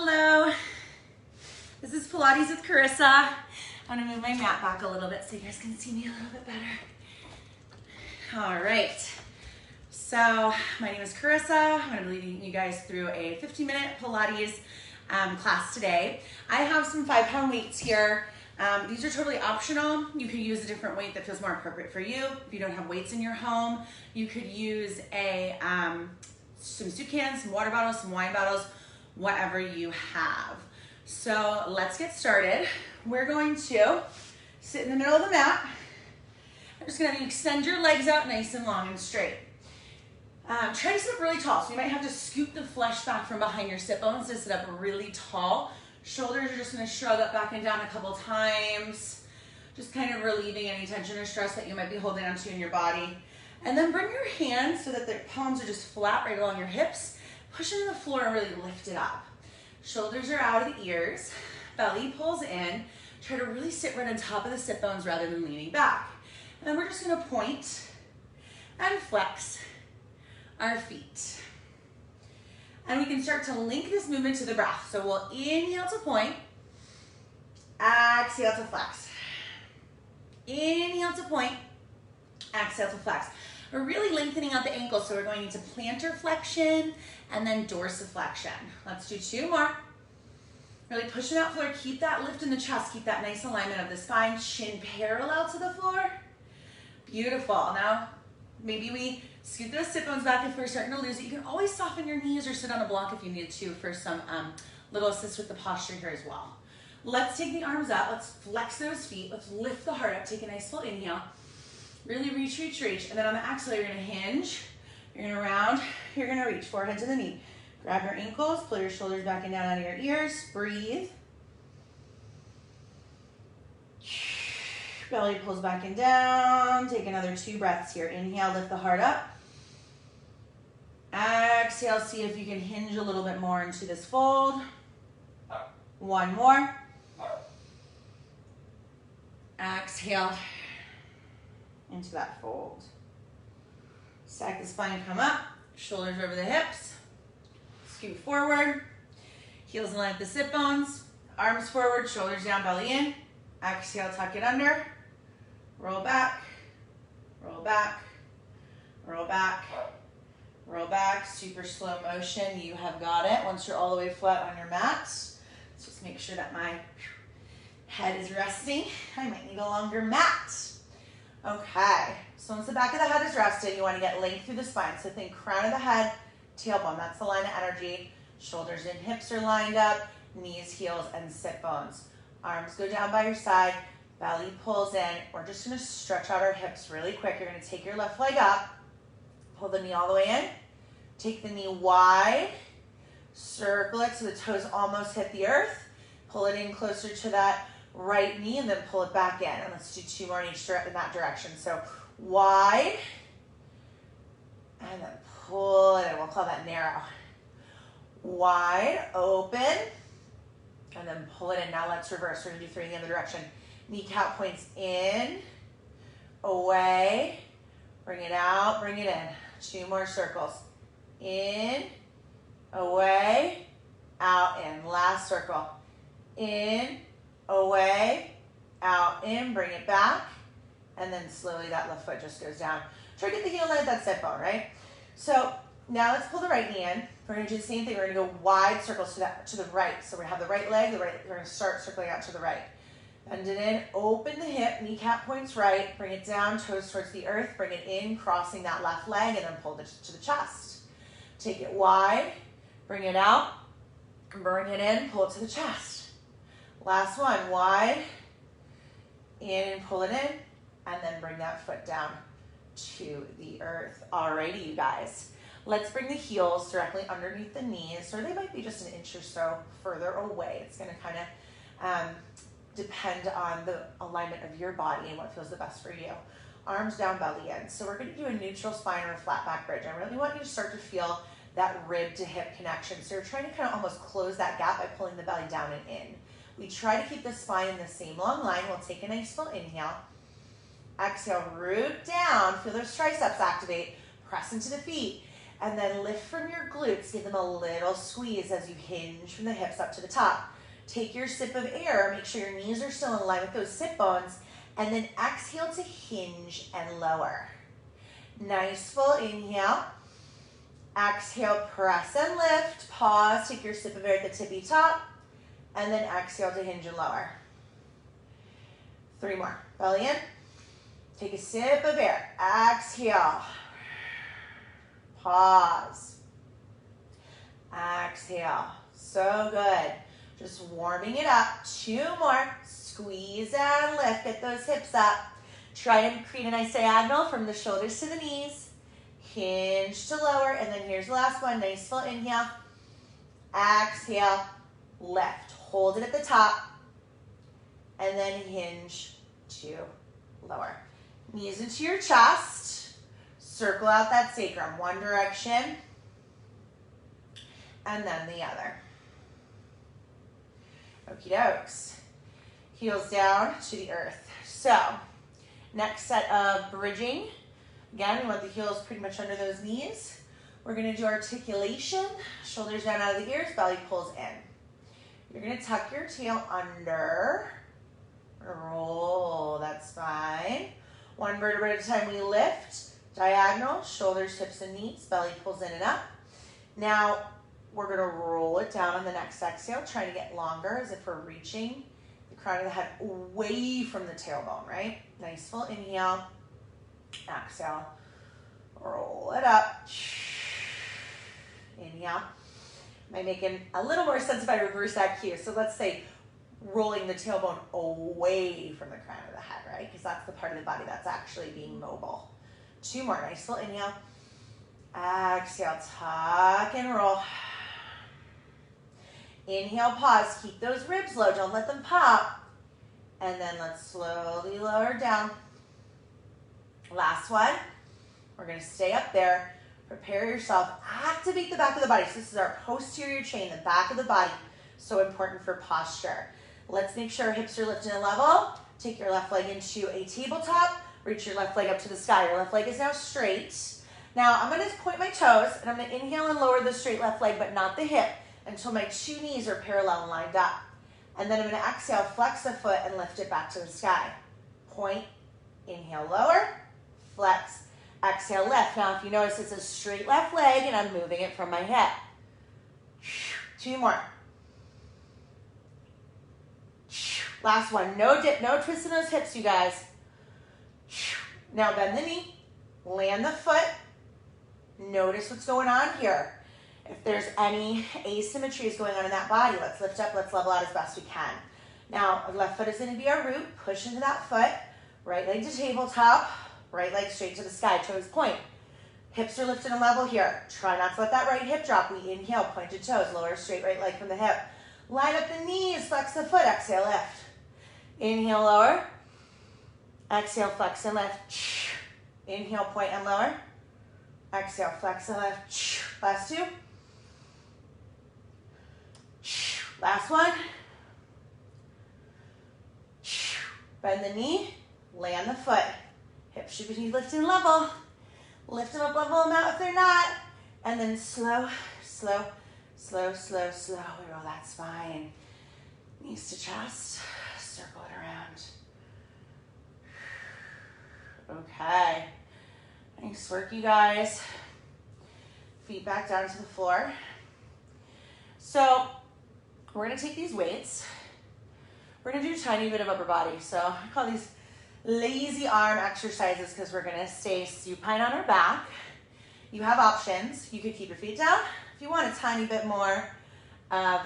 Hello, this is Pilates with Carissa. I'm gonna move my mat back a little bit so you guys can see me a little bit better. All right, so my name is Carissa. I'm gonna be leading you guys through a 15-minute Pilates class today. I have some 5-pound weights here. These are totally optional. You could use a different weight that feels more appropriate for you. If you don't have weights in your home, you could use some soup cans, some water bottles, some wine bottles, whatever you have. So let's get started. We're going to sit in the middle of the mat. I'm just gonna have you extend your legs out nice and long and straight. Try to sit up really tall, so you might have to scoot the flesh back from behind your sit bones to sit up really tall. Shoulders are just gonna shrug up, back and down a couple times, just kind of relieving any tension or stress that you might be holding onto in your body. And then bring your hands so that the palms are just flat right along your hips. Push into the floor and really lift it up. Shoulders are out of the ears, belly pulls in. Try to really sit right on top of the sit bones rather than leaning back. And then we're just gonna point and flex our feet. And we can start to link this movement to the breath. So we'll inhale to point, exhale to flex. Inhale to point, exhale to flex. We're really lengthening out the ankles, so we're going into plantar flexion and then dorsiflexion. Let's do 2 more. Really pushing out forward, keep that lift in the chest, keep that nice alignment of the spine, chin parallel to the floor. Beautiful. Now, maybe we scoot those sit bones back if we're starting to lose it. You can always soften your knees or sit on a block if you need to for some little assist with the posture here as well. Let's take the arms up. Let's flex those feet. Let's lift the heart up. Take a nice full inhale. Really reach, reach, reach. And then on the exhale, you're gonna hinge. You're gonna round. You're gonna reach, forehead to the knee. Grab your ankles, pull your shoulders back and down out of your ears. Breathe. Belly pulls back and down. Take another 2 breaths here. Inhale, lift the heart up. Exhale, see if you can hinge a little bit more into this fold. 1 more. Exhale into that fold. Stack the spine, come up. Shoulders over the hips. Scoot forward. Heels in line with the sit bones. Arms forward, shoulders down, belly in. Exhale, tuck it under. Roll back, roll back, roll back, roll back. Super slow motion, you have got it. Once you're all the way flat on your mat, let's just make sure that my head is resting. I might need a longer mat. Okay, so once the back of the head is rested, you want to get length through the spine. So think crown of the head, tailbone, that's the line of energy. Shoulders and hips are lined up, knees, heels, and sit bones. Arms go down by your side, belly pulls in. We're just gonna stretch out our hips really quick. You're gonna take your left leg up, pull the knee all the way in, take the knee wide, circle it so the toes almost hit the earth, pull it in closer to that right knee and then pull it back in. And let's do 2 more in that direction. So wide, and then pull it in. We'll call that narrow. Wide, open, and then pull it in. Now let's reverse. We're gonna do 3 in the other direction. Kneecap points in, away, bring it out, bring it in. 2 more circles. In, away, out, in. Last circle. In, away, out, in, bring it back, and then slowly that left foot just goes down. Try to get the heel line of that sit bone, right? So now let's pull the right knee in. We're gonna do the same thing. We're gonna go wide circles to the right. So we're gonna have the right leg, we're gonna start circling out to the right. Bend it in, open the hip, kneecap points right, bring it down, toes towards the earth, bring it in, crossing that left leg, and then pull it to the chest. Take it wide, bring it out, bring it in, pull it to the chest. Last one, wide, in and pull it in, and then bring that foot down to the earth. Alrighty, you guys. Let's bring the heels directly underneath the knees, or they might be just an inch or so further away. It's gonna kind of depend on the alignment of your body and what feels the best for you. Arms down, belly in. So we're gonna do a neutral spine or a flat back bridge. I really want you to start to feel that rib to hip connection. So you're trying to kind of almost close that gap by pulling the belly down and in. We try to keep the spine in the same long line. We'll take a nice full inhale. Exhale, root down. Feel those triceps activate. Press into the feet. And then lift from your glutes. Give them a little squeeze as you hinge from the hips up to the top. Take your sip of air. Make sure your knees are still in line with those sit bones. And then exhale to hinge and lower. Nice full inhale. Exhale, press and lift. Pause, take your sip of air at the tippy top. And then exhale to hinge and lower. 3 more. Belly in. Take a sip of air. Exhale. Pause. Exhale. So good. Just warming it up. 2 more. Squeeze and lift. Get those hips up. Try to create a nice diagonal from the shoulders to the knees. Hinge to lower. And then here's the last one. Nice full inhale. Exhale. Lift. Hold it at the top. And then hinge to lower. Knees into your chest. Circle out that sacrum. One direction. And then the other. Okie dokes. Heels down to the earth. So, next set of bridging. Again, we want the heels pretty much under those knees. We're going to do articulation. Shoulders down out of the ears, belly pulls in. You're going to tuck your tail under. Roll, that's fine. One vertebra at a time, we lift. Diagonal, shoulders, hips, and knees. Belly pulls in and up. Now, we're going to roll it down on the next exhale, trying to get longer as if we're reaching the crown of the head away from the tailbone, right? Nice full inhale. Exhale. Roll it up. Inhale. Am I making a little more sense if I reverse that cue? So let's say rolling the tailbone away from the crown of the head, right? Because that's the part of the body that's actually being mobile. 2 more. Nice full inhale. Exhale. Tuck and roll. Inhale, pause. Keep those ribs low. Don't let them pop. And then let's slowly lower down. Last one. We're going to stay up there. Prepare yourself. Activate the back of the body. So this is our posterior chain, the back of the body. So important for posture. Let's make sure our hips are lifted and level. Take your left leg into a tabletop. Reach your left leg up to the sky. Your left leg is now straight. Now I'm going to point my toes, and I'm going to inhale and lower the straight left leg, but not the hip, until my 2 knees are parallel and lined up. And then I'm going to exhale, flex the foot, and lift it back to the sky. Point, inhale, lower, flex, exhale, lift. Now if you notice, it's a straight left leg, and I'm moving it from my hip. 2 more. Last one. No dip, no twist in those hips, you guys. Now bend the knee, land the foot. Notice what's going on here. If there's any asymmetries going on in that body, let's lift up, let's level out as best we can. Now, left foot is going to be our root. Push into that foot. Right leg to tabletop. Right leg straight to the sky. Toes point. Hips are lifted and level here. Try not to let that right hip drop. We inhale, pointed toes. Lower straight right leg from the hip. Line up the knees. Flex the foot. Exhale, lift. Inhale, lower. Exhale, flex and lift. Inhale, point and lower. Exhale, flex and lift. Last 2. Last one. Bend the knee, land the foot. Hips should be lifted and level. Lift them up, level them out if they're not. And then slow, slow, slow, slow, slow. We roll that spine. Knees to chest. Circle it around. Okay. Nice work, you guys. Feet back down to the floor. So we're going to take these weights. We're going to do a tiny bit of upper body. So I call these lazy arm exercises because we're going to stay supine on our back. You have options. You could keep your feet down. If you want a tiny bit more of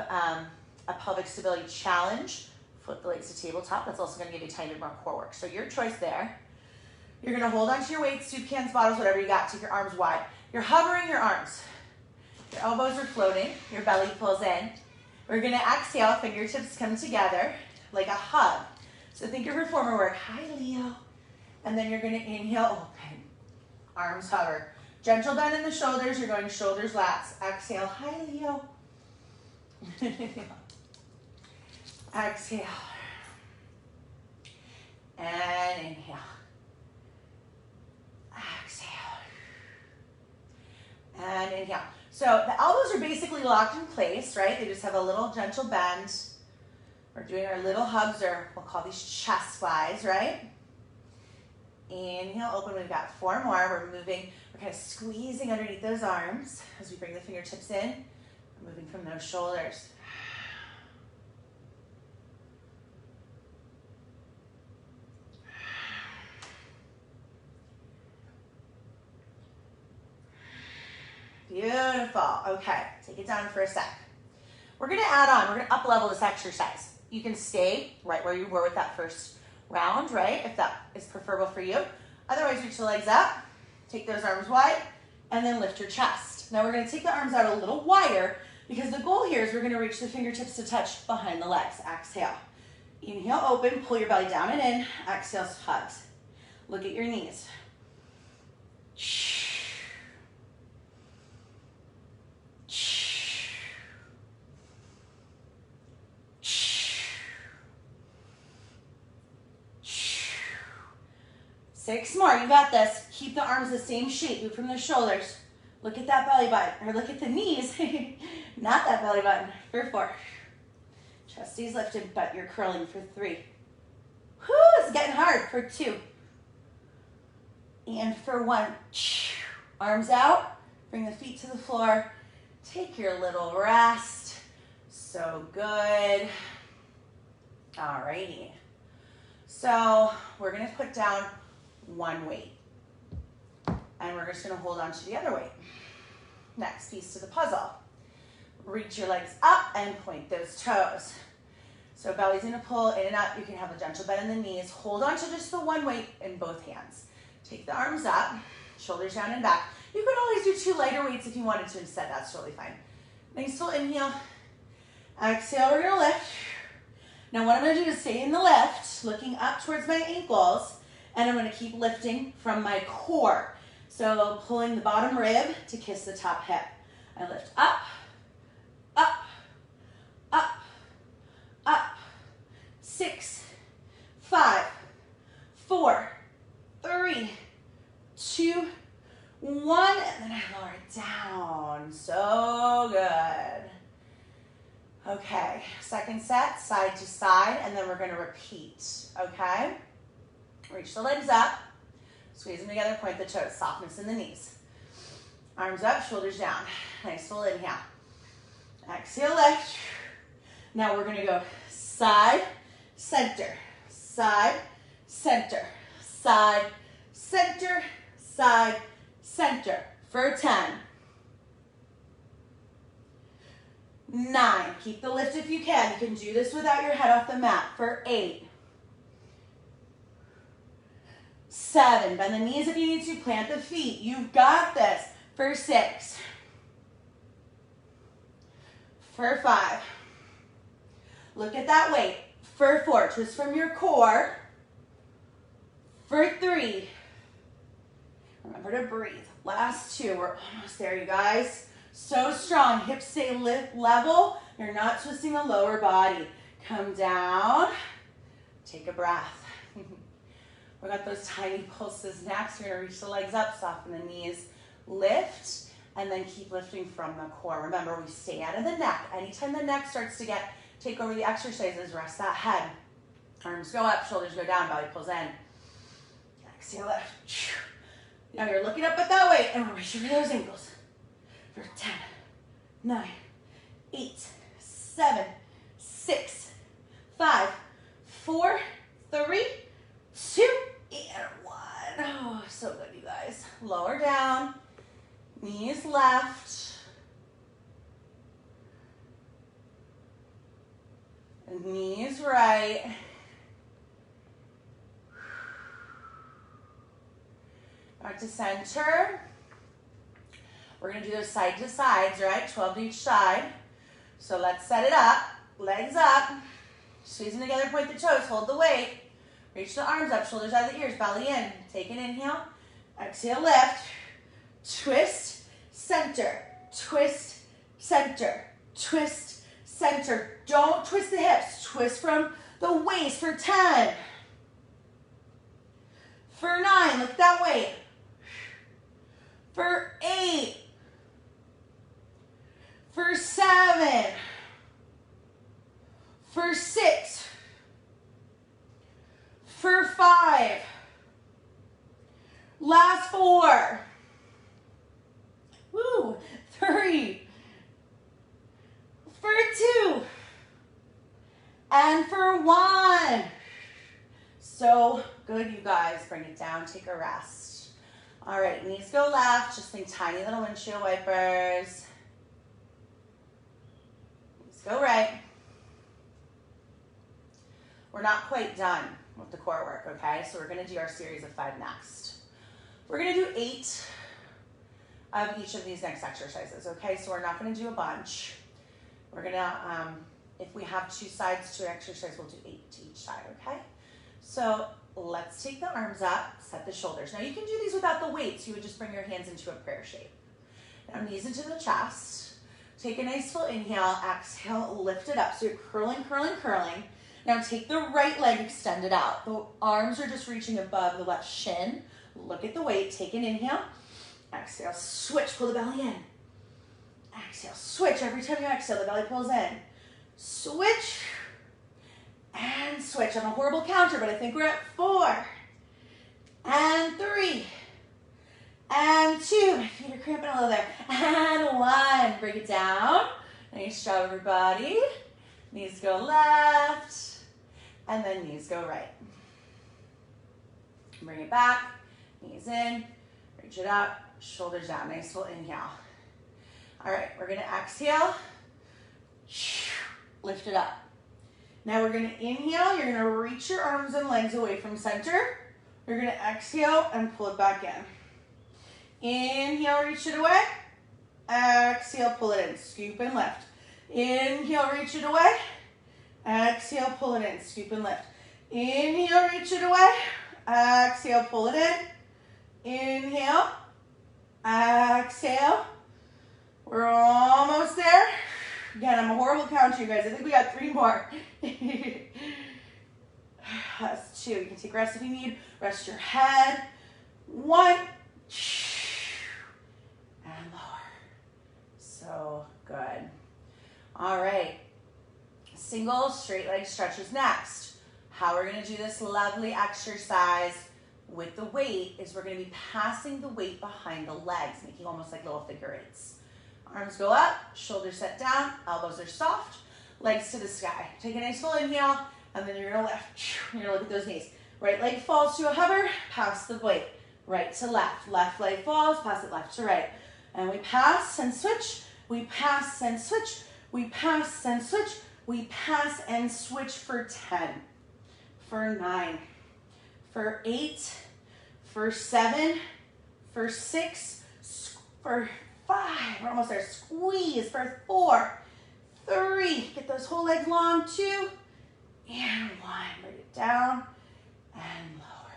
a pelvic stability challenge, flip the legs to tabletop. That's also going to give you a tiny bit more core work. So your choice there. You're going to hold onto your weights, soup cans, bottles, whatever you got. Take your arms wide. You're hovering your arms. Your elbows are floating. Your belly pulls in. We're going to exhale. Fingertips come together like a hug. So think of reformer work. Hi, Leo. And then you're going to inhale, open. Arms hover. Gentle bend in the shoulders. You're going shoulders, lats. Exhale. Hi, Leo. Exhale. And inhale. Exhale. And inhale. So the elbows are basically locked in place, right? They just have a little gentle bend. We're doing our little hugs, or we'll call these chest flies, right? Inhale, open. We've got 4 more. We're moving. We're kind of squeezing underneath those arms as we bring the fingertips in. We're moving from those shoulders. Beautiful. Okay, take it down for a sec. We're gonna add on, we're gonna up level this exercise. You can stay right where you were with that first round, right? If that is preferable for you. Otherwise, reach the legs up, take those arms wide, and then lift your chest. Now we're gonna take the arms out a little wider because the goal here is we're gonna reach the fingertips to touch behind the legs. Exhale. Inhale, open, pull your belly down and in. Exhale, hugs. Look at your knees. 6 more, you got this. Keep the arms the same shape, move from the shoulders. Look at that belly button, or look at the knees, not that belly button, for 4. Chest stays lifted, but you're curling for 3. Whew, it's getting hard, for 2. And for 1. Arms out, bring the feet to the floor. Take your little rest. So good. Alrighty. So we're gonna put down 1 weight. And we're just gonna hold on to the other weight. Next piece to the puzzle. Reach your legs up and point those toes. So belly's gonna pull in and up. You can have a gentle bend in the knees. Hold on to just the 1 weight in both hands. Take the arms up, shoulders down and back. You could always do 2 lighter weights if you wanted to instead. That's totally fine. Nice full inhale. Exhale, we're gonna lift. Now what I'm gonna do is stay in the lift, looking up towards my ankles, and I'm gonna keep lifting from my core. So pulling the bottom rib to kiss the top hip. I lift up, up, up, up. 6, 5, 4, 3, 2, 1, and then I lower it down. So good. Okay, second set, side to side, and then we're gonna repeat, okay? Reach the legs up, squeeze them together, point the toes, softness in the knees. Arms up, shoulders down. Nice full inhale. Exhale, lift. Now we're gonna go side, center, side, center, side, center, side, center for 10. 9, keep the lift if you can. You can do this without your head off the mat for 8. 7, bend the knees if you need to, plant the feet. You've got this for 6. For 5. Look at that weight. For 4, twist from your core. For 3. Remember to breathe. Last 2, we're almost there, you guys. So strong, hips stay level. You're not twisting the lower body. Come down, take a breath. We got those tiny pulses next. You're gonna reach the legs up, soften the knees, lift, and then keep lifting from the core. Remember, we stay out of the neck. Anytime the neck starts to take over the exercises, rest that head. Arms go up, shoulders go down, belly pulls in. Exhale, lift. Now you're looking up at that weight, and we're reaching for those ankles. For 10, 9, 8, 7, 6, 5, 4, 3, 2, and 1. Oh, so good, you guys. Lower down, knees left, knees right. Back to center. We're gonna do those side to sides, right? 12 to each side. So let's set it up. Legs up. Squeeze them together, point the toes, hold the weight. Reach the arms up, shoulders out of the ears, belly in. Take an inhale. Exhale, lift. Twist, center. Twist, center. Twist, center. Don't twist the hips. Twist from the waist for 10. For 9, look that way. For 8. Good, you guys. Bring it down, take a rest. All right, knees go left. Just think tiny little windshield wipers. Knees go right. We're not quite done with the core work, okay? So we're gonna do our series of 5 next. We're gonna do 8 of each of these next exercises, okay? So we're not gonna do a bunch. We're gonna, if we have 2 sides to exercise, we'll do 8 to each side, okay? So let's take the arms up, set the shoulders. Now you can do these without the weights. You would just bring your hands into a prayer shape. Now knees into the chest. Take a nice full inhale, exhale, lift it up. So you're curling, curling, curling. Now take the right leg, extend it out. The arms are just reaching above the left shin. Look at the weight, take an inhale. Exhale, switch, pull the belly in. Exhale, switch. Every time you exhale, the belly pulls in. Switch and switch. I'm a horrible counter, but I think we're at 4 and 3 and 2. My feet are cramping a little there. And 1. Bring it down. Nice job, everybody. Knees go left. And then knees go right. Bring it back, knees in, reach it up, shoulders down, nice full inhale. All right, we're gonna exhale, lift it up. Now we're gonna inhale, you're gonna reach your arms and legs away from center. You're gonna exhale and pull it back in. Inhale, reach it away. Exhale, pull it in, scoop and lift. Inhale, reach it away. Exhale, pull it in, scoop and lift. Inhale, reach it away. Exhale, pull it in. Inhale. Exhale. We're almost there. Again, I'm a horrible counter, you guys. I think we got 3 more. That's 2. You can take rest if you need. Rest your head. 1. And lower. So good. All right. Single straight leg stretches next. How we're going to do this lovely exercise with the weight is we're going to be passing the weight behind the legs, making almost like little figure 8s. Arms go up, shoulders set down, elbows are soft, legs to the sky. Take a nice full inhale, and then you're going to lift. You're going to look at those knees. Right leg falls to a hover, pass the weight. Right to left. Left leg falls, pass it left to right. And we pass and switch. We pass and switch. We pass and switch. We pass and switch for 10, for 9, for 8, for 7, for 6, for 5, we're almost there, squeeze, for 4, 3, get those whole legs long, 2, and 1, bring it down, and lower.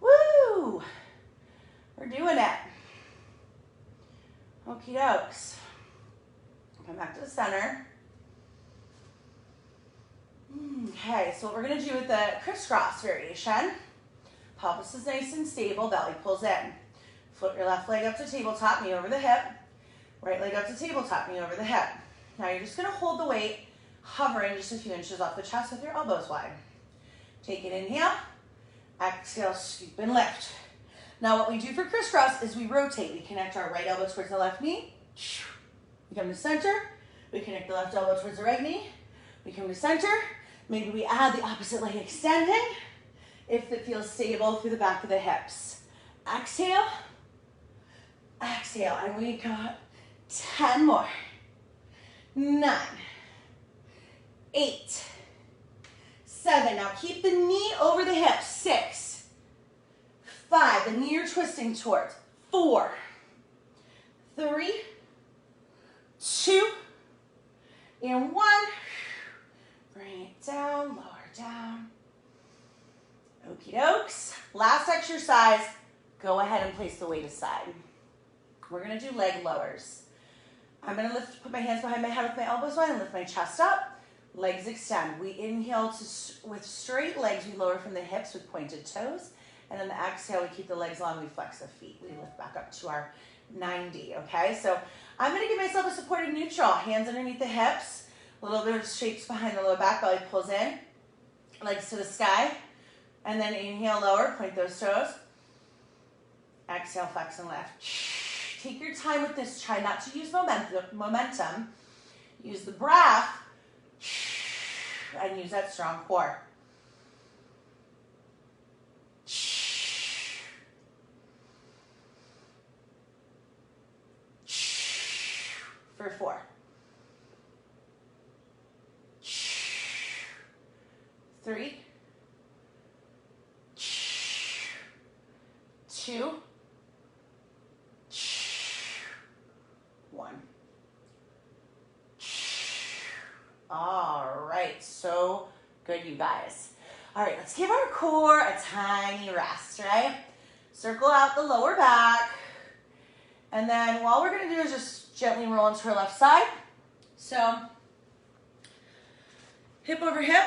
Woo! We're doing it. Okie dokes. Come back to the center. Okay, so what we're going to do with the crisscross variation, pelvis is nice and stable, belly pulls in. Flip your left leg up to tabletop, knee over the hip. Right leg up to tabletop, knee over the hip. Now you're just going to hold the weight, hovering just a few inches off the chest with your elbows wide. Take an inhale, exhale, scoop and lift. Now what we do for crisscross is we rotate. We connect our right elbow towards the left knee. We come to center. We connect the left elbow towards the right knee. We come to center. Maybe we add the opposite leg extending if it feels stable through the back of the hips. Exhale, exhale, and we got 10 more. 9, 8, 7. Now keep the knee over the hip. 6, 5. The knee you're twisting towards. 4, 3, 2, and 1. Bring it down, lower down. Okie dokes. Last exercise, go ahead and place the weight aside. We're going to do leg lowers. I'm going to put my hands behind my head with my elbows wide and lift my chest up. Legs extend. We inhale with straight legs. We lower from the hips with pointed toes. And then the exhale, we keep the legs long. We flex the feet. We lift back up to our 90, okay? So I'm going to give myself a supported neutral. Hands underneath the hips. A little bit of shapes behind the lower back, belly pulls in, legs to the sky, and then inhale, lower, point those toes. Exhale, flex and lift. Take your time with this. Try not to use momentum. Use the breath, and use that strong core. for 4. 3, 2, 1. All right, so good, you guys. All right, let's give our core a tiny rest, right? Circle out the lower back. And then all we're gonna do is just gently roll into our left side. So, hip over hip,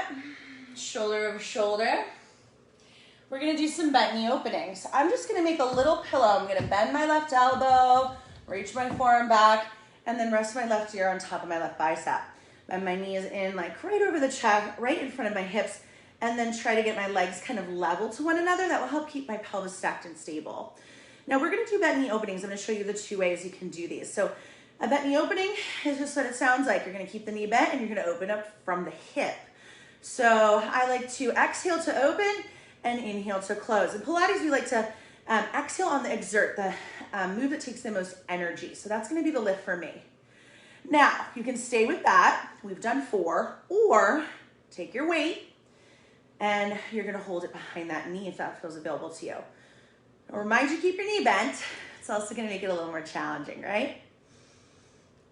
shoulder over shoulder. We're gonna do some bent knee openings. I'm just gonna make a little pillow. I'm gonna bend my left elbow, reach my forearm back, and then rest my left ear on top of my left bicep. Bend my knees in like right over the chest, right in front of my hips, and then try to get my legs kind of level to one another. That will help keep my pelvis stacked and stable. Now we're gonna do bent knee openings. I'm gonna show you the 2 ways you can do these. So a bent knee opening is just what it sounds like. You're gonna keep the knee bent and you're gonna open up from the hip. So I like to exhale to open and inhale to close. In Pilates, we like to exhale on the exert, the move that takes the most energy. So that's gonna be the lift for me. Now, you can stay with that. We've done 4, or take your weight and you're gonna hold it behind that knee if that feels available to you. I'll remind you to keep your knee bent. It's also gonna make it a little more challenging, right?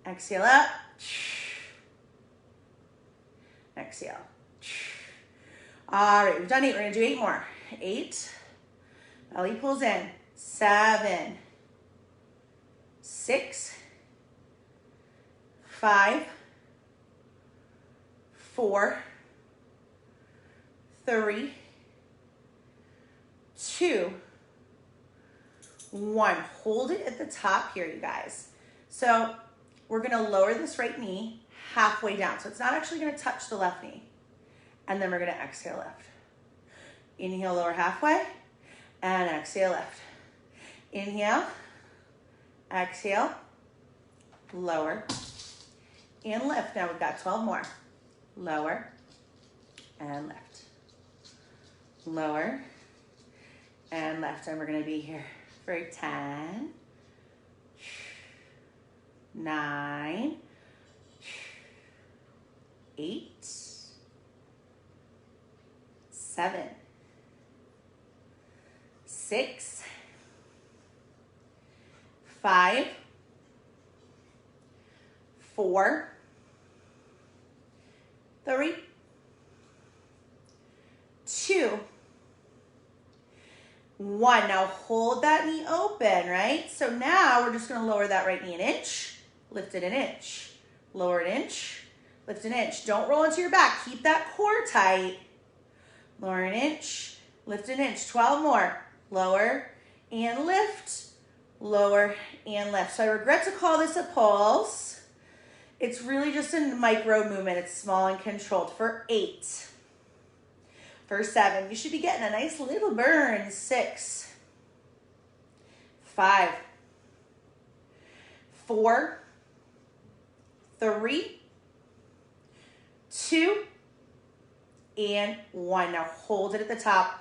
Exhale up. Exhale. All right, we've done 8. We're gonna do 8 more. 8. Belly pulls in. 7. 6. 5, 4, 3, 2, 1. Hold it at the top here, you guys. So we're gonna lower this right knee halfway down. So it's not actually gonna touch the left knee. And then we're gonna exhale lift. Inhale, lower halfway, and exhale lift. Inhale, exhale, lower, and lift. Now we've got 12 more. Lower and lift. Lower and lift. And we're gonna be here for 10, 9, 8, 7, 6, 5, 4, 3, 2, 1. Now hold that knee open, right? So now we're just gonna lower that right knee an inch, lift it an inch, lower an inch, lift an inch. Don't roll into your back. Keep that core tight. Lower an inch, lift an inch. 12 more. Lower and lift, lower and lift. So I regret to call this a pulse. It's really just a micro movement. It's small and controlled. For 8. For 7, you should be getting a nice little burn. 6, 5, 4, 3, 2, and 1. Now hold it at the top.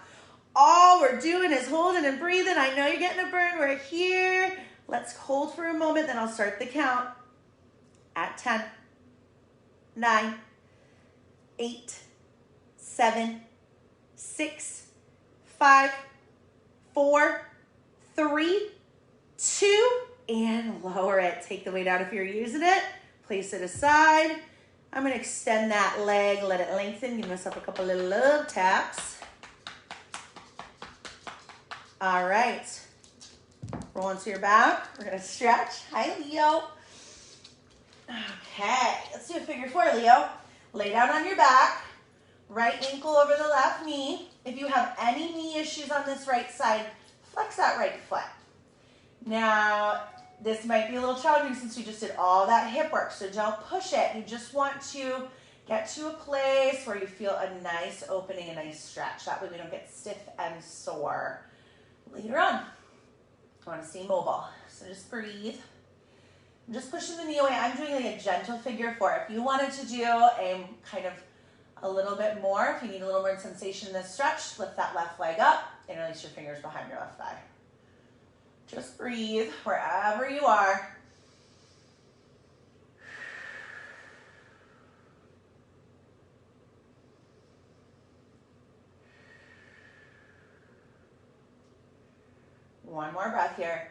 All we're doing is holding and breathing. I know you're getting a burn. We're here. Let's hold for a moment, then I'll start the count at 10, 9, 8, 7, 6, 5, 4, 3, 2, and lower it. Take the weight out if you're using it. Place it aside. I'm gonna extend that leg, let it lengthen. Give myself a couple little love taps. All right. Roll into your back. We're gonna stretch. Hi, Leo. Okay, let's do a figure 4, Leo. Lay down on your back. Right ankle over the left knee. If you have any knee issues on this right side, flex that right foot. Now, this might be a little challenging since you just did all that hip work, so don't push it. You just want to get to a place where you feel a nice opening, a nice stretch. That way we don't get stiff and sore later on. I want to stay mobile, so just breathe. I'm just pushing the knee away. I'm doing like a gentle figure 4. If you wanted to do a kind of a little bit more, if you need a little more sensation in this stretch, lift that left leg up and release your fingers behind your left thigh. Just breathe wherever you are. One more breath here.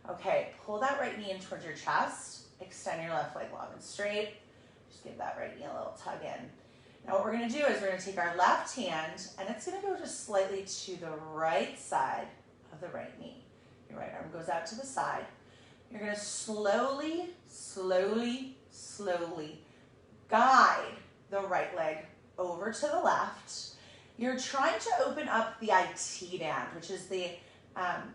Okay, pull that right knee in towards your chest. Extend your left leg long and straight. Just give that right knee a little tug in. Now what we're gonna do is we're gonna take our left hand and it's gonna go just slightly to the right side of the right knee. Your right arm goes out to the side. You're gonna slowly, slowly, slowly guide the right leg over to the left. You're trying to open up the IT band, which is the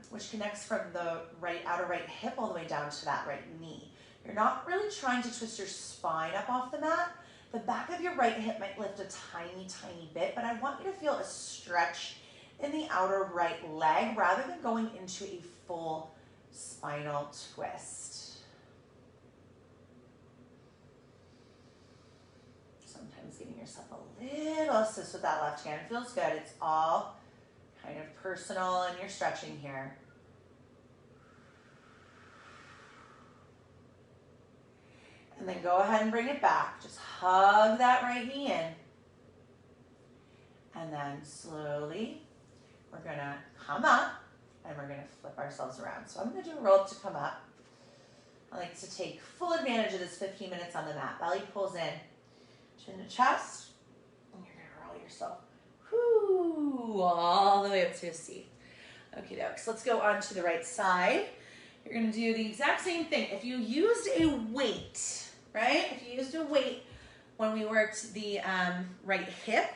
which connects from the outer right hip all the way down to that right knee. You're not really trying to twist your spine up off the mat. The back of your right hip might lift a tiny, tiny bit, but I want you to feel a stretch in the outer right leg rather than going into a full spinal twist. Sometimes giving yourself a little assist with that left hand feels good. It's all kind of personal and you're stretching here. And then go ahead and bring it back. Just hug that right knee in. And then slowly, we're gonna come up and we're gonna flip ourselves around. So I'm gonna do a roll up to come up. I like to take full advantage of this 15 minutes on the mat. Belly pulls in, chin to chest, and you're gonna roll yourself all the way up to a seat. Okie doke. So let's go on to the right side. You're going to do the exact same thing. If you used a weight, right? If you used a weight when we worked the right hip,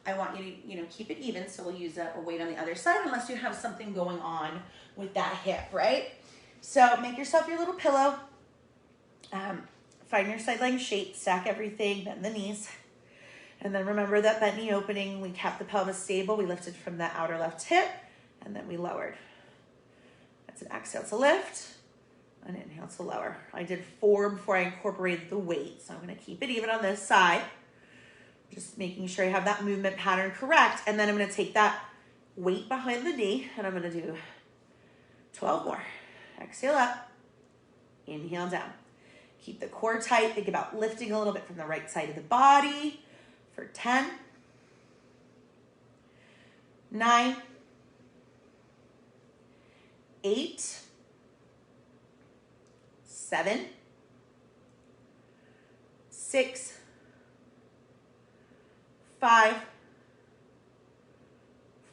I want you to, keep it even. So we'll use a weight on the other side unless you have something going on with that hip, right? So make yourself your little pillow. Find your side leg shape, stack everything, bend the knees. And then remember that bent knee opening, we kept the pelvis stable. We lifted from the outer left hip, and then we lowered. That's an exhale to lift, an inhale to lower. I did 4 before I incorporated the weight, so I'm gonna keep it even on this side. Just making sure I have that movement pattern correct, and then I'm gonna take that weight behind the knee, and I'm gonna do 12 more. Exhale up, inhale down. Keep the core tight. Think about lifting a little bit from the right side of the body. For 10, 9, 8, 7, 6, 5,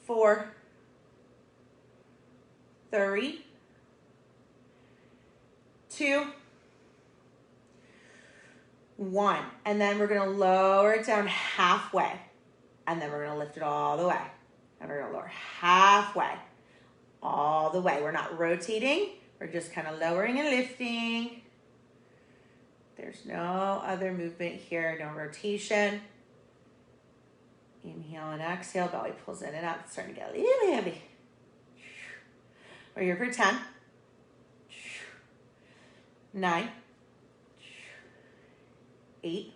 4, 3, 2, 1, and then we're gonna lower it down halfway, and then we're gonna lift it all the way, and we're gonna lower halfway, all the way. We're not rotating, we're just kind of lowering and lifting. There's no other movement here, no rotation. Inhale and exhale, belly pulls in and out. It's starting to get a little heavy. We're here for 10, 9, 8,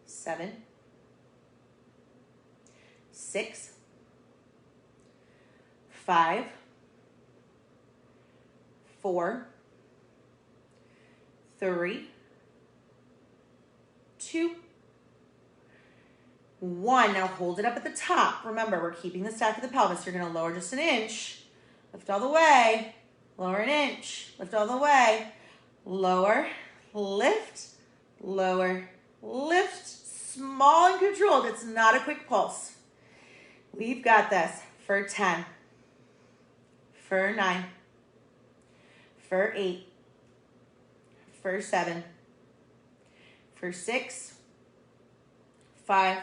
7, 6, 5, 4, 3, 2, 1. Now hold it up at the top. Remember, we're keeping the stack of the pelvis. You're going to lower just an inch. Lift all the way. Lower an inch. Lift all the way. Lower, lift, lower, lift. Small and controlled. It's not a quick pulse. We've got this for 10, for 9, for 8, for 7, for 6, 5,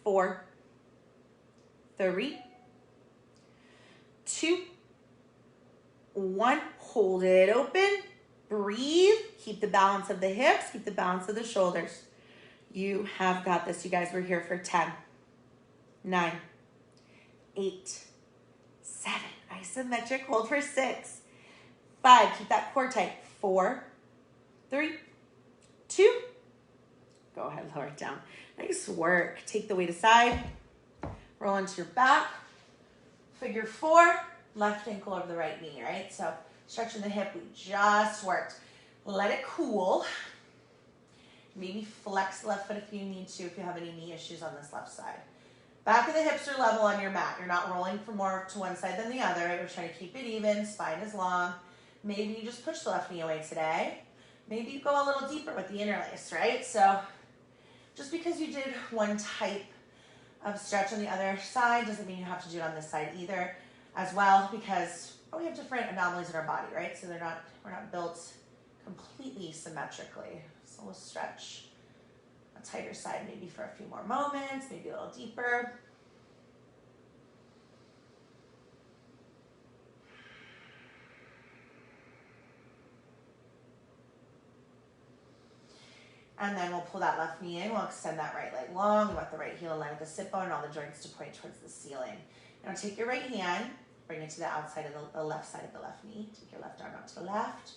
4, 3, 2, 1. Hold it open. Breathe. Keep the balance of the hips. Keep the balance of the shoulders. You have got this. You guys were here for 10, 9, 8, 7. Isometric hold for 6, 5. Keep that core tight. 4, 3, 2. Go ahead, lower it down. Nice work. Take the weight aside. Roll into your back. Figure 4. Left ankle over the right knee, right? So stretching the hip we just worked. Let it cool. Maybe flex the left foot if you need to, if you have any knee issues on this left side. Back of the hips are level on your mat. You're not rolling for more to one side than the other. Right? We're trying to keep it even, spine is long. Maybe you just push the left knee away today. Maybe you go a little deeper with the interlace, right? So just because you did one type of stretch on the other side doesn't mean you have to do it on this side either as well, because we have different anomalies in our body, right? So we're not built completely symmetrically. So we'll stretch a tighter side maybe for a few more moments, maybe a little deeper. And then we'll pull that left knee in. We'll extend that right leg long. We want the right heel in line with the sit bone and all the joints to point towards the ceiling. Now take your right hand, bring it to the outside of the left side of the left knee. Take your left arm out to the left.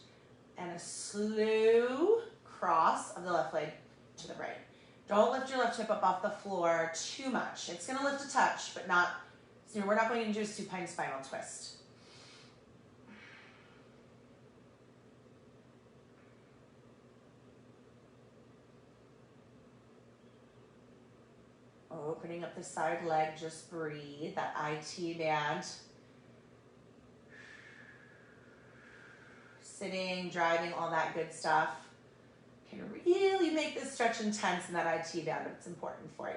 And a slow cross of the left leg to the right. Don't lift your left hip up off the floor too much. It's going to lift a touch, but not, so we're not going to do a supine spinal twist. Opening up the side leg, just breathe, that IT band. Sitting, driving, all that good stuff. Can really make this stretch intense in that IT band, but it's important for you.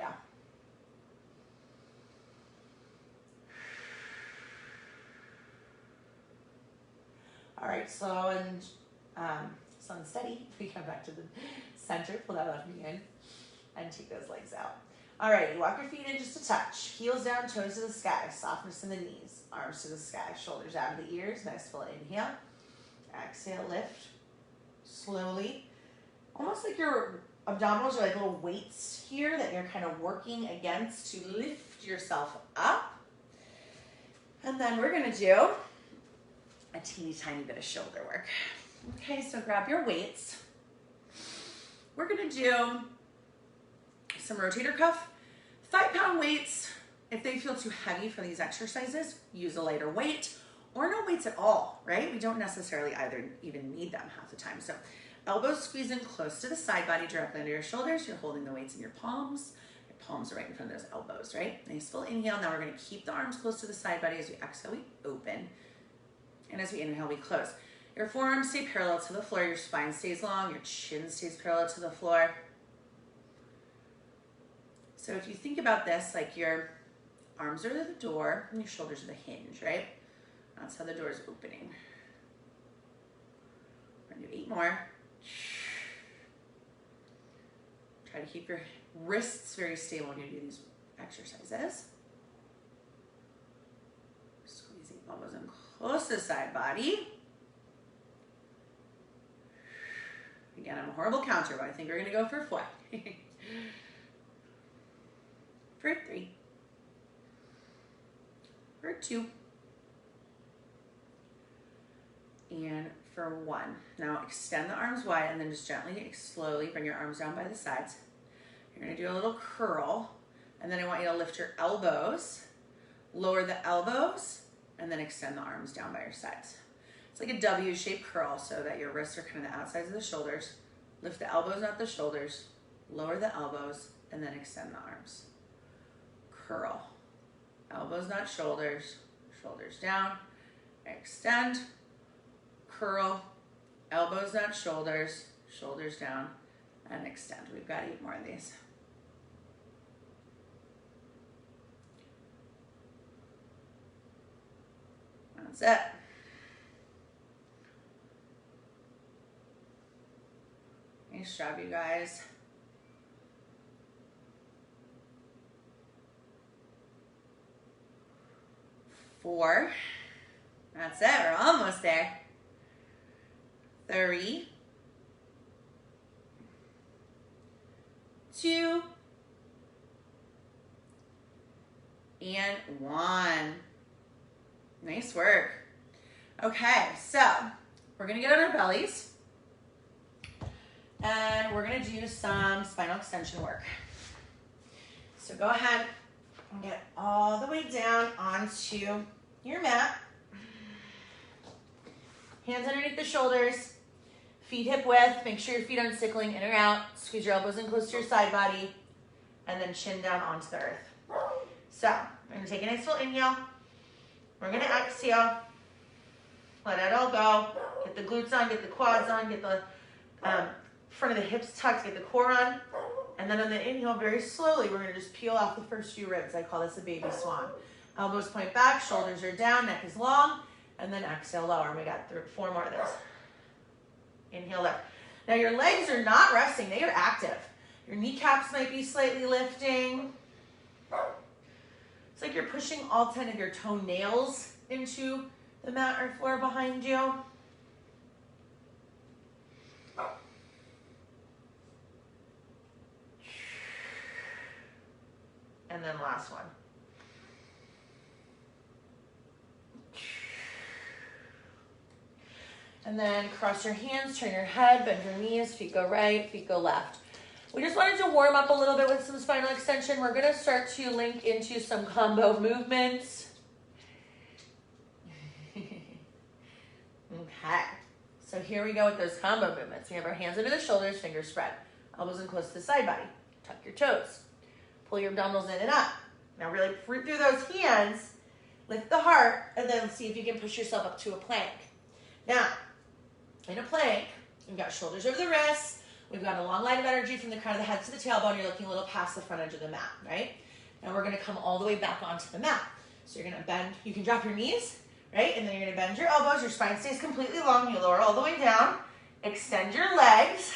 All right, slow and steady. We come back to the center, pull that left knee in, and take those legs out. All right, you walk your feet in just a touch. Heels down, toes to the sky. Softness in the knees. Arms to the sky. Shoulders out of the ears. Nice full inhale. Exhale, lift. Slowly. Almost like your abdominals are like little weights here that you're kind of working against to lift yourself up. And then we're going to do a teeny tiny bit of shoulder work. Okay, so grab your weights. We're going to do some rotator cuff, 5-pound weights. If they feel too heavy for these exercises, use a lighter weight or no weights at all, right? We don't necessarily even need them half the time. So elbows squeeze in close to the side body, directly under your shoulders. You're holding the weights in your palms. Your palms are right in front of those elbows, right? Nice full inhale. Now we're going to keep the arms close to the side body. As we exhale, we open. And as we inhale, we close. Your forearms stay parallel to the floor. Your spine stays long. Your chin stays parallel to the floor. So if you think about this, like your arms are the door and your shoulders are the hinge, right? That's how the door is opening. We're going to do 8 more. Try to keep your wrists very stable when you do these exercises. Squeezing elbows in close to the side body. Again, I'm a horrible counter, but I think we're going to go for 4. For 3. For 2. And for 1. Now extend the arms wide and then just gently, slowly bring your arms down by the sides. You're going to do a little curl, and then I want you to lift your elbows, lower the elbows, and then extend the arms down by your sides. It's like a W-shaped curl so that your wrists are kind of the outsides of the shoulders. Lift the elbows, not the shoulders. Lower the elbows, and then extend the arms. Curl. Elbows, not shoulders. Shoulders down. Extend. Curl. Elbows, not shoulders. Shoulders down. And extend. We've got 8 more of these. That's it. Nice job, you guys. Four. That's it. We're almost there. 3. 2. And 1. Nice work. Okay, so we're going to get on our bellies. And we're going to do some spinal extension work. So go ahead and get all the way down onto your mat. Hands underneath the shoulders. Feet hip width. Make sure your feet aren't stickling in or out. Squeeze your elbows in close to your side body. And then chin down onto the earth. So, we're going to take a nice full inhale. We're going to exhale. Let it all go. Get the glutes on, get the quads on, get the front of the hips tucked, get the core on. And then on the inhale, very slowly, we're going to just peel off the first few ribs. I call this a baby swan. Elbows point back, shoulders are down, neck is long. And then exhale, lower. We got 4 more of those. Inhale, lift. Now your legs are not resting, they are active. Your kneecaps might be slightly lifting. It's like you're pushing all 10 of your toenails into the mat or floor behind you. And then last one. And then cross your hands, turn your head, bend your knees, feet go right, feet go left. We just wanted to warm up a little bit with some spinal extension. We're gonna start to link into some combo movements. Okay, so here we go with those combo movements. We have our hands under the shoulders, fingers spread. Elbows in close to the side body. Tuck your toes. Pull your abdominals in and up. Now really fruit through those hands, lift the heart, and then see if you can push yourself up to a plank. Now, in a plank, we've got shoulders over the wrists. We've got a long line of energy from the crown of the head to the tailbone. You're looking a little past the front edge of the mat, right? Now we're gonna come all the way back onto the mat. So you're gonna bend, you can drop your knees, right? And then you're gonna bend your elbows, your spine stays completely long, you lower all the way down, extend your legs,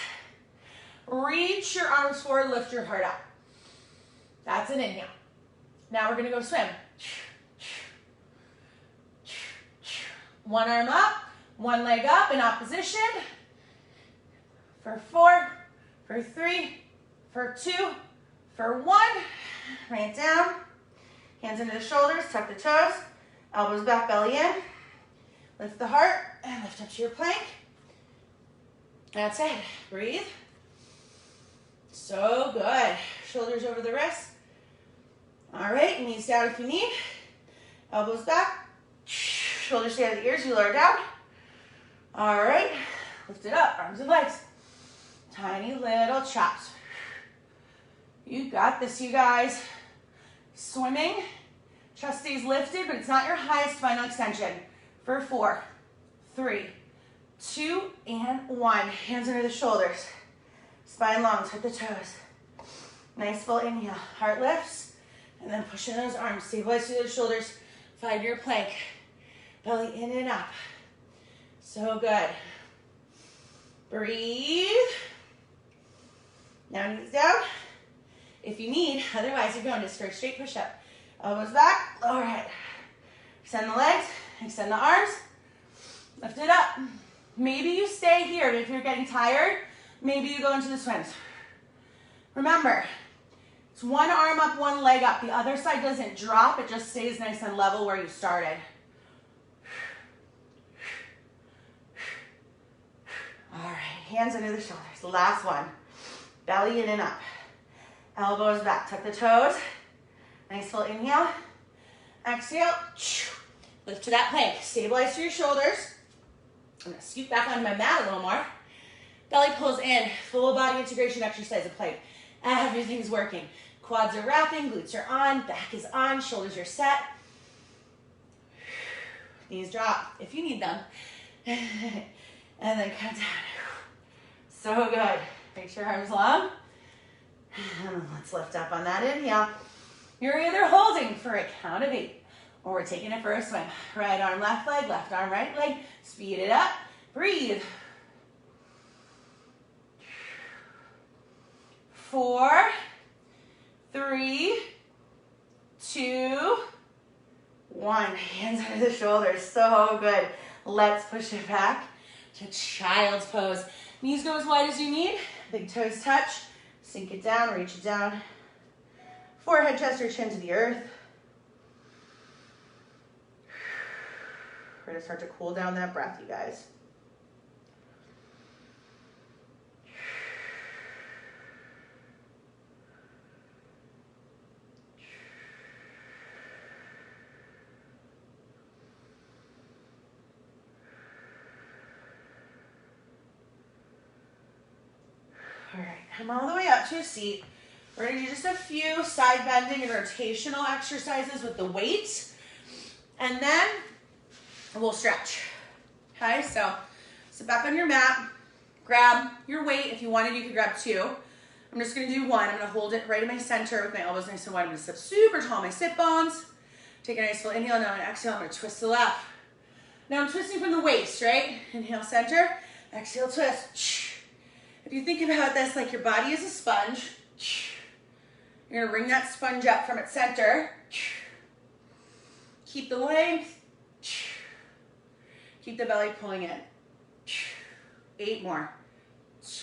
reach your arms forward, lift your heart up. That's an inhale. Now we're gonna go swim. One arm up, one leg up in opposition. For 4, for 3, for 2, for 1. Right down. Hands into the shoulders, tuck the toes. Elbows back, belly in. Lift the heart and lift up to your plank. That's it. Breathe. So good. Shoulders over the wrists. All right, knees down if you need. Elbows back. Shoulders stay out of the ears, you lower down. All right, lift it up, arms and legs. Tiny little chops. You got this, you guys. Swimming, chest stays lifted, but it's not your highest spinal extension. For 4, 3, 2, and 1. Hands under the shoulders. Spine long, tuck the toes. Nice full inhale. Heart lifts, and then push in those arms. Stabilize through those shoulders. Find your plank. Belly in and up. So good. Breathe. Now knees down. If you need, otherwise you're going to straight push-up. Elbows back, lower head. Extend the legs, extend the arms. Lift it up. Maybe you stay here, but if you're getting tired, maybe you go into the swims. Remember, it's one arm up, one leg up. The other side doesn't drop, it just stays nice and level where you started. All right, hands under the shoulders. Last one. Belly in and up. Elbows back, tuck the toes. Nice full inhale. Exhale. Lift to that plank. Stabilize through your shoulders. I'm gonna scoot back onto my mat a little more. Belly pulls in. Full body integration exercise of plank. Everything's working. Quads are wrapping, glutes are on, back is on, shoulders are set. Knees drop if you need them. And then come down. So good. Make your arms long. And let's lift up on that inhale. You're either holding for a count of 8 or we're taking it for a swim. Right arm, left arm, right leg. Speed it up. Breathe. 4, 3, 2, 1. Hands under the shoulders. So good. Let's push it back to child's pose. Knees go as wide as you need. Big toes touch. Sink it down, reach it down. Forehead, chest, or chin to the earth. We're gonna start to cool down that breath, you guys. All right, come all the way up to a seat. We're gonna do just a few side bending and rotational exercises with the weight, and then we'll stretch. Okay, so sit back on your mat, grab your weight. If you wanted, you could grab two. I'm just gonna do one. I'm gonna hold it right in my center with my elbows nice and wide. I'm gonna sit super tall, my sit bones. Take a nice full inhale, now I'm gonna exhale, I'm gonna twist to the left. Now I'm twisting from the waist, right? Inhale, center, exhale, twist. If you think about this like your body is a sponge, you're gonna bring that sponge up from its center. Keep the length. Keep the belly pulling in. 8 more.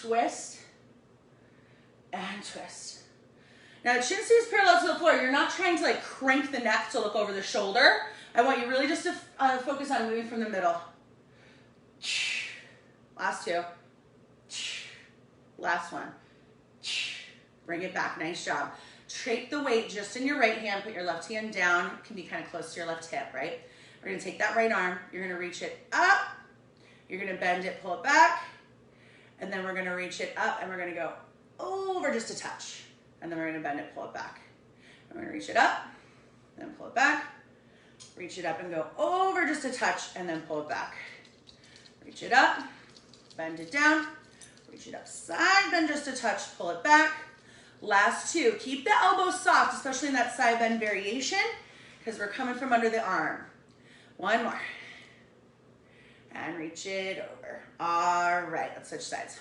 Twist and twist. Now the chin stays parallel to the floor. You're not trying to like crank the neck to look over the shoulder. I want you really just to focus on moving from the middle. Last 2. Last one. Bring it back, nice job. Take the weight just in your right hand, put your left hand down. It can be kind of close to your left hip, right? We're gonna take that right arm, you're gonna reach it up, you're gonna bend it, pull it back, and then we're gonna reach it up and we're gonna go over just a touch. And then we're gonna bend it, pull it back. And we're gonna reach it up, then pull it back, reach it up and go over just a touch and then pull it back. Reach it up, bend it down, reach it up, side bend just a touch, pull it back. Last 2, keep the elbows soft, especially in that side bend variation, because we're coming from under the arm. 1 more. And reach it over. All right, let's switch sides.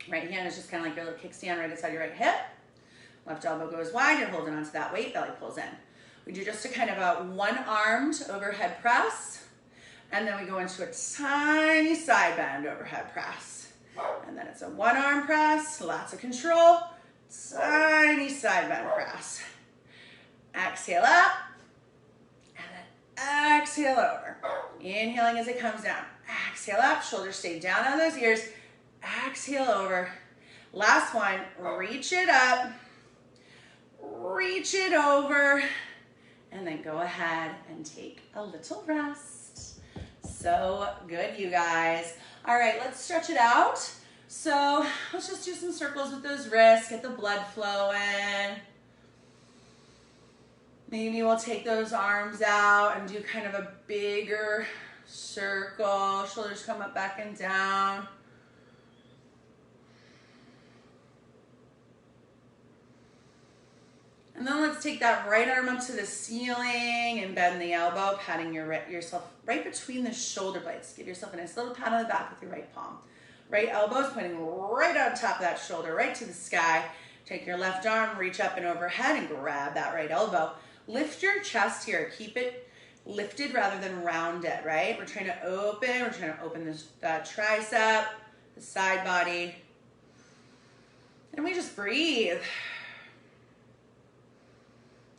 Right hand is just kind of like your little kickstand right inside your right hip. Left elbow goes wide, you're holding onto that weight, belly pulls in. We do just a kind of a one-armed overhead press, and then we go into a tiny side bend overhead press. And then it's a one-arm press, lots of control, tiny side bend press. Exhale up, and then exhale over. Inhaling as it comes down. Exhale up, shoulders stay down on those ears. Exhale over. Last one, reach it up, reach it over, and then go ahead and take a little rest. So good, you guys. All right, let's stretch it out. So let's just do some circles with those wrists, get the blood flowing. Maybe we'll take those arms out and do kind of a bigger circle. Shoulders come up, back and down. And then let's take that right arm up to the ceiling and bend the elbow, patting yourself right between the shoulder blades. Give yourself a nice little pat on the back with your right palm. Right elbow is pointing right on top of that shoulder, right to the sky. Take your left arm, reach up and overhead and grab that right elbow. Lift your chest here. Keep it lifted rather than rounded, right? We're trying to open this tricep, the side body. And we just breathe.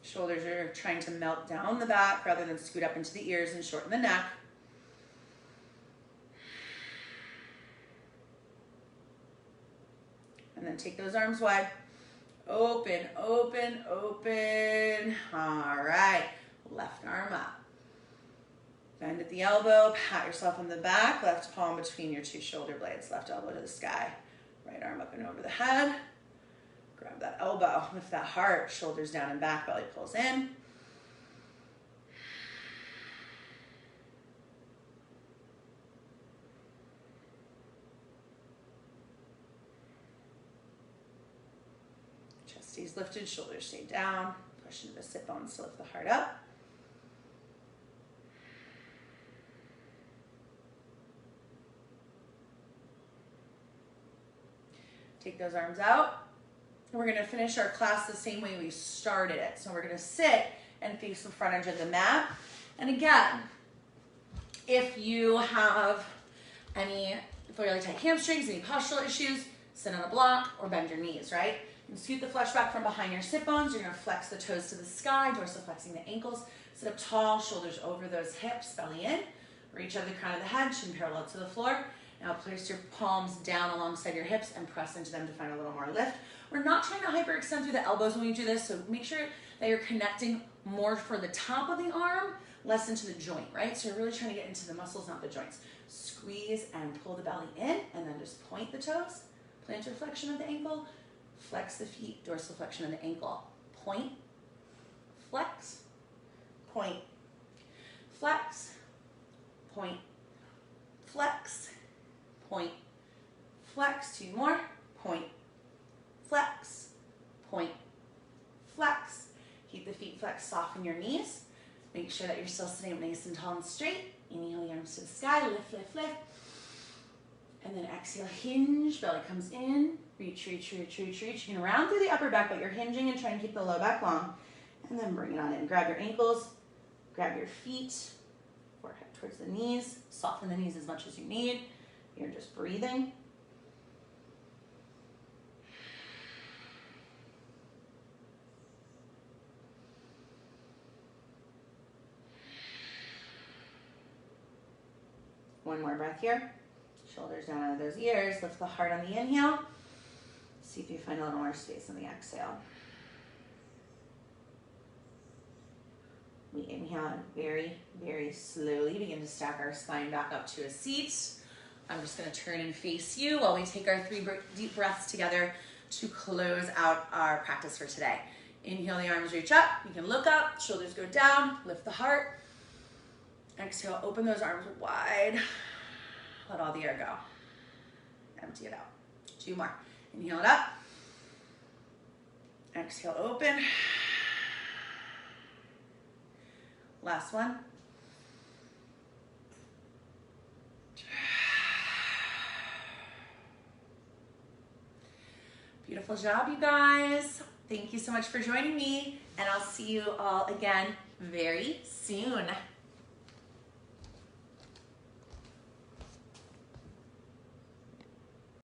Shoulders are trying to melt down the back rather than scoot up into the ears and shorten the neck. And then take those arms wide. Open, open, open. All right, left arm up. Bend at the elbow, pat yourself on the back, left palm between your 2 shoulder blades, left elbow to the sky. Right arm up and over the head. Grab that elbow, lift that heart, shoulders down and back, belly pulls in. Chest stays lifted, shoulders stay down. Push into the sit bones to lift the heart up. Take those arms out. We're gonna finish our class the same way we started it. So we're gonna sit and face the front edge of the mat. And again, if you have any fairly tight hamstrings, any postural issues, sit on a block or bend your knees, right? You can scoot the flesh back from behind your sit bones. You're gonna flex the toes to the sky, dorsiflexing the ankles. Sit up tall, shoulders over those hips, belly in. Reach over the crown of the head, chin parallel to the floor. Now place your palms down alongside your hips and press into them to find a little more lift. We're not trying to hyperextend through the elbows when we do this, so make sure that you're connecting more for the top of the arm, less into the joint, right? So you're really trying to get into the muscles, not the joints. Squeeze and pull the belly in, and then just point the toes, plantar flexion of the ankle, flex the feet, dorsal flexion of the ankle. Point, flex, point, flex, point, flex, point, flex. 2 more, point, flex, point, flex. Keep the feet flexed, soften your knees. Make sure that you're still sitting up nice and tall and straight. Inhale the arms to the sky, lift, lift, lift. And then exhale, hinge, belly comes in, reach, reach, reach, reach, reach. You can round through the upper back, but you're hinging and trying to keep the low back long. And then bring it on in. Grab your ankles, grab your feet, forehead towards the knees. Soften the knees as much as you need. You're just breathing. One more breath here. Shoulders down out of those ears. Lift the heart on the inhale. See if you find a little more space on the exhale. We inhale and very, very slowly begin to stack our spine back up to a seat. I'm just going to turn and face you while we take our 3 deep breaths together to close out our practice for today. Inhale, the arms reach up. You can look up, shoulders go down, lift the heart. Exhale, open those arms wide. Let all the air go. Empty it out. 2 more. Inhale it up. Exhale, open. Last one. Beautiful job, you guys. Thank you so much for joining me, and I'll see you all again very soon.